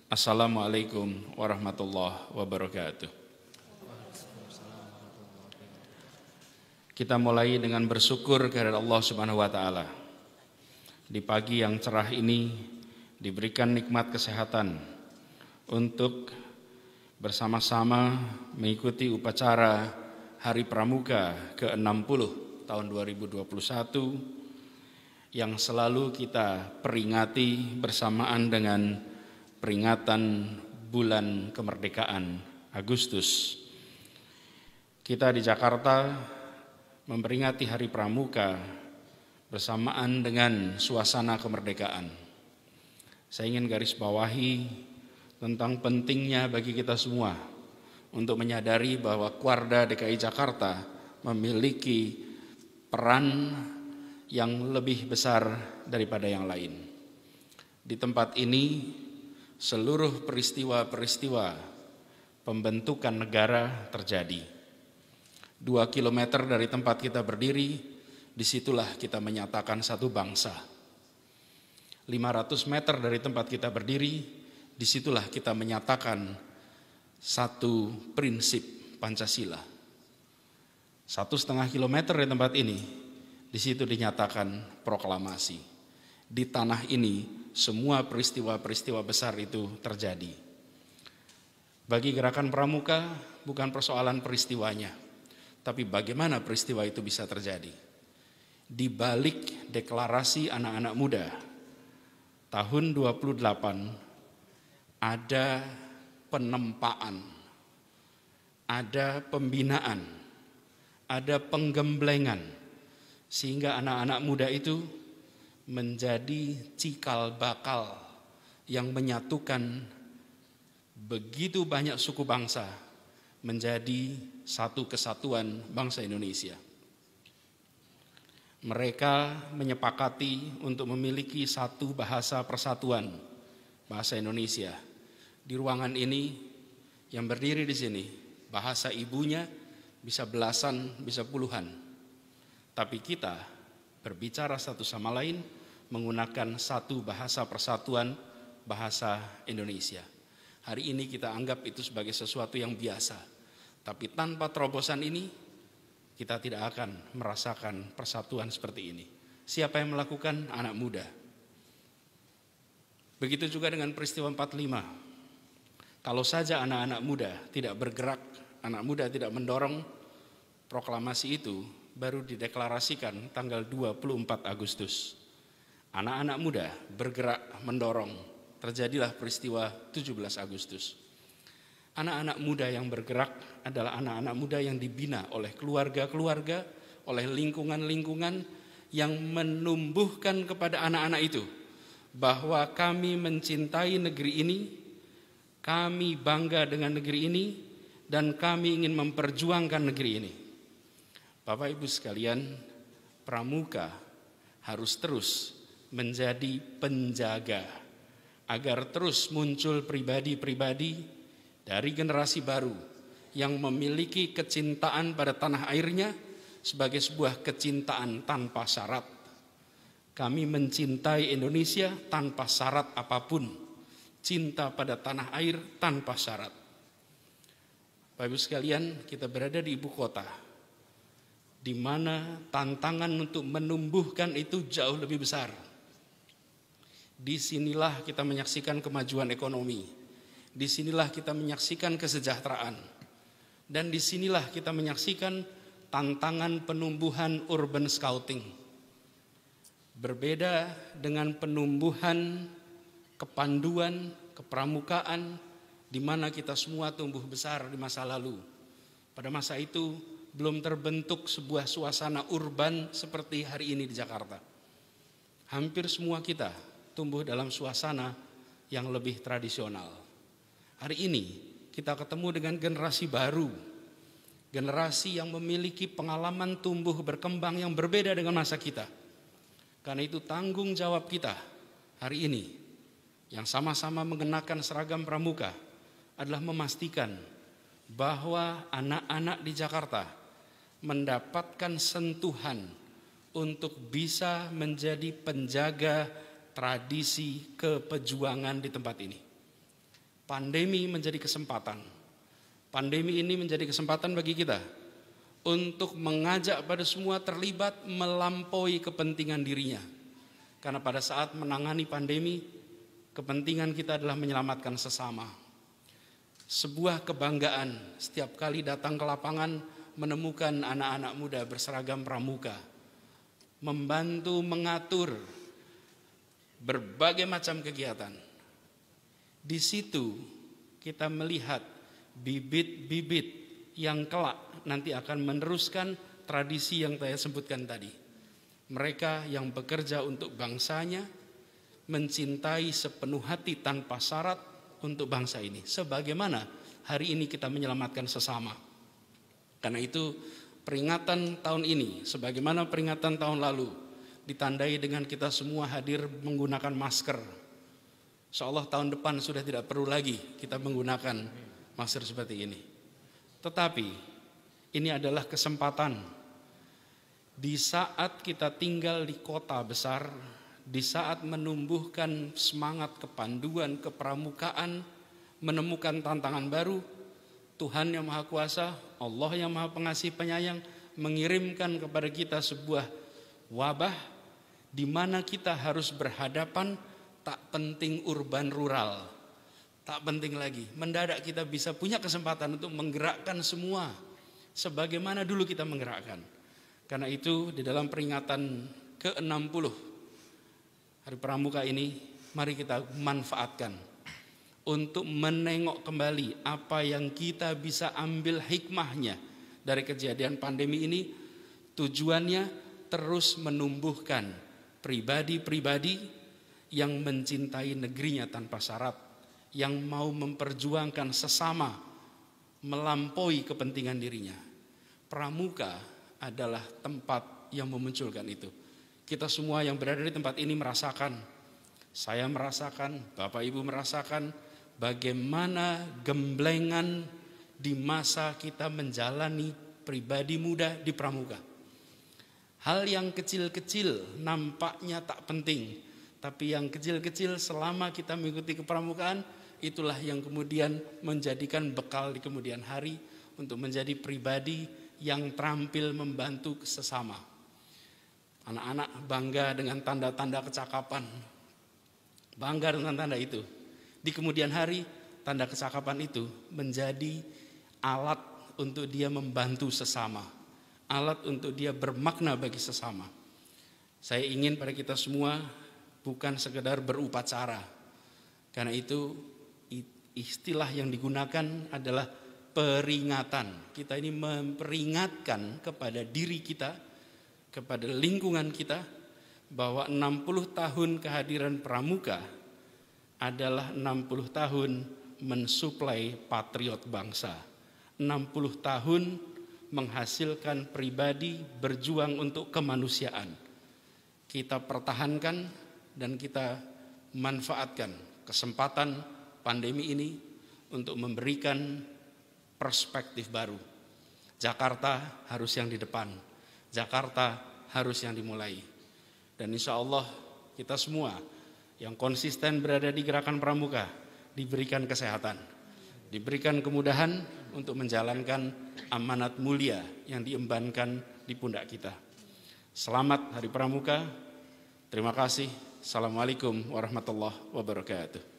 Assalamualaikum warahmatullahi wabarakatuh. Kita mulai dengan bersyukur kepada Allah Subhanahu wa taala. Di pagi yang cerah ini diberikan nikmat kesehatan untuk bersama-sama mengikuti upacara Hari Pramuka ke-60 tahun 2021 yang selalu kita peringati bersamaan dengan peringatan bulan kemerdekaan Agustus. Kita di Jakarta memperingati Hari Pramuka bersamaan dengan suasana kemerdekaan. Saya ingin garis bawahi tentang pentingnya bagi kita semua untuk menyadari bahwa Kuarda DKI Jakarta memiliki peran yang lebih besar daripada yang lain. Di tempat ini seluruh peristiwa-peristiwa pembentukan negara terjadi. 2 kilometer dari tempat kita berdiri, disitulah kita menyatakan satu bangsa. 500 meter dari tempat kita berdiri, disitulah kita menyatakan satu prinsip Pancasila. 1,5 kilometer dari tempat ini, di situ dinyatakan proklamasi. Di tanah ini semua peristiwa-peristiwa besar itu terjadi. Bagi Gerakan Pramuka bukan persoalan peristiwanya, tapi bagaimana peristiwa itu bisa terjadi. Di balik deklarasi anak-anak muda tahun 28 ada penempaan, ada pembinaan, ada penggemblengan, sehingga anak-anak muda itu menjadi cikal bakal yang menyatukan begitu banyak suku bangsa menjadi satu kesatuan bangsa Indonesia. Mereka menyepakati untuk memiliki satu bahasa persatuan, bahasa Indonesia. Di ruangan ini yang berdiri di sini, bahasa ibunya bisa belasan, bisa puluhan. Tapi kita berbicara satu sama lain menggunakan satu bahasa persatuan, bahasa Indonesia. Hari ini kita anggap itu sebagai sesuatu yang biasa. Tapi tanpa terobosan ini, kita tidak akan merasakan persatuan seperti ini. Siapa yang melakukan? Anak muda. Begitu juga dengan peristiwa 45. Kalau saja anak-anak muda tidak bergerak, anak muda tidak mendorong proklamasi itu, baru dideklarasikan tanggal 24 Agustus. Anak-anak muda bergerak mendorong, terjadilah peristiwa 17 Agustus. Anak-anak muda yang bergerak adalah anak-anak muda yang dibina oleh keluarga-keluarga, oleh lingkungan-lingkungan yang menumbuhkan kepada anak-anak itu bahwa kami mencintai negeri ini, kami bangga dengan negeri ini, dan kami ingin memperjuangkan negeri ini. Bapak Ibu sekalian, Pramuka harus terus menjadi penjaga agar terus muncul pribadi-pribadi dari generasi baru yang memiliki kecintaan pada tanah airnya sebagai sebuah kecintaan tanpa syarat. Kami mencintai Indonesia tanpa syarat apapun, cinta pada tanah air tanpa syarat. Bapak Ibu sekalian, kita berada di ibu kota, di mana tantangan untuk menumbuhkan itu jauh lebih besar. Disinilah kita menyaksikan kemajuan ekonomi, disinilah kita menyaksikan kesejahteraan, dan disinilah kita menyaksikan tantangan penumbuhan urban scouting. Berbeda dengan penumbuhan kepanduan, kepramukaan, di mana kita semua tumbuh besar di masa lalu. Pada masa itu belum terbentuk sebuah suasana urban seperti hari ini di Jakarta. Hampir semua kita tumbuh dalam suasana yang lebih tradisional. Hari ini kita ketemu dengan generasi baru, generasi yang memiliki pengalaman tumbuh berkembang yang berbeda dengan masa kita. Karena itu tanggung jawab kita hari ini yang sama-sama mengenakan seragam pramuka adalah memastikan bahwa anak-anak di Jakarta mendapatkan sentuhan untuk bisa menjadi penjaga tradisi kepejuangan di tempat ini. Pandemi menjadi kesempatan. Pandemi ini menjadi kesempatan bagi kita untuk mengajak pada semua terlibat melampaui kepentingan dirinya. Karena pada saat menangani pandemi, kepentingan kita adalah menyelamatkan sesama. Sebuah kebanggaan setiap kali datang ke lapangan menemukan anak-anak muda berseragam pramuka, membantu mengatur berbagai macam kegiatan. Di situ kita melihat bibit-bibit yang kelak nanti akan meneruskan tradisi yang saya sebutkan tadi. Mereka yang bekerja untuk bangsanya, mencintai sepenuh hati tanpa syarat untuk bangsa ini. Sebagaimana hari ini kita menyelamatkan sesama. Karena itu peringatan tahun ini, sebagaimana peringatan tahun lalu, ditandai dengan kita semua hadir menggunakan masker. Insyaallah tahun depan sudah tidak perlu lagi kita menggunakan masker seperti ini. Tetapi ini adalah kesempatan di saat kita tinggal di kota besar, di saat menumbuhkan semangat kepanduan, kepramukaan, menemukan tantangan baru, Tuhan yang Maha Kuasa, Allah yang Maha Pengasih Penyayang mengirimkan kepada kita sebuah wabah di mana kita harus berhadapan. Tak penting urban rural, tak penting lagi. Mendadak kita bisa punya kesempatan untuk menggerakkan semua sebagaimana dulu kita menggerakkan. Karena itu di dalam peringatan ke-60 Hari Pramuka ini, mari kita manfaatkan untuk menengok kembali apa yang kita bisa ambil hikmahnya dari kejadian pandemi ini. Tujuannya terus menumbuhkan pribadi-pribadi yang mencintai negerinya tanpa syarat, yang mau memperjuangkan sesama melampaui kepentingan dirinya. Pramuka adalah tempat yang memunculkan itu. Kita semua yang berada di tempat ini merasakan, saya merasakan, Bapak Ibu merasakan bagaimana gemblengan di masa kita menjalani pribadi muda di Pramuka. Hal yang kecil-kecil nampaknya tak penting, tapi yang kecil-kecil selama kita mengikuti kepramukaan, itulah yang kemudian menjadikan bekal di kemudian hari untuk menjadi pribadi yang terampil membantu sesama. Anak-anak bangga dengan tanda-tanda kecakapan, bangga dengan tanda itu. Di kemudian hari, tanda kecakapan itu menjadi alat untuk dia membantu sesama, alat untuk dia bermakna bagi sesama. Saya ingin pada kita semua bukan sekedar berupacara. Karena itu istilah yang digunakan adalah peringatan. Kita ini memperingatkan kepada diri kita, kepada lingkungan kita, bahwa 60 tahun kehadiran Pramuka adalah 60 tahun mensuplai patriot bangsa. 60 tahun menghasilkan pribadi berjuang untuk kemanusiaan. Kita pertahankan dan kita manfaatkan kesempatan pandemi ini untuk memberikan perspektif baru. Jakarta harus yang di depan, Jakarta harus yang dimulai. Dan insya Allah kita semua yang konsisten berada di gerakan Pramuka diberikan kesehatan, diberikan kemudahan untuk menjalankan amanat mulia yang diembankan di pundak kita. Selamat Hari Pramuka. Terima kasih. Assalamualaikum warahmatullahi wabarakatuh.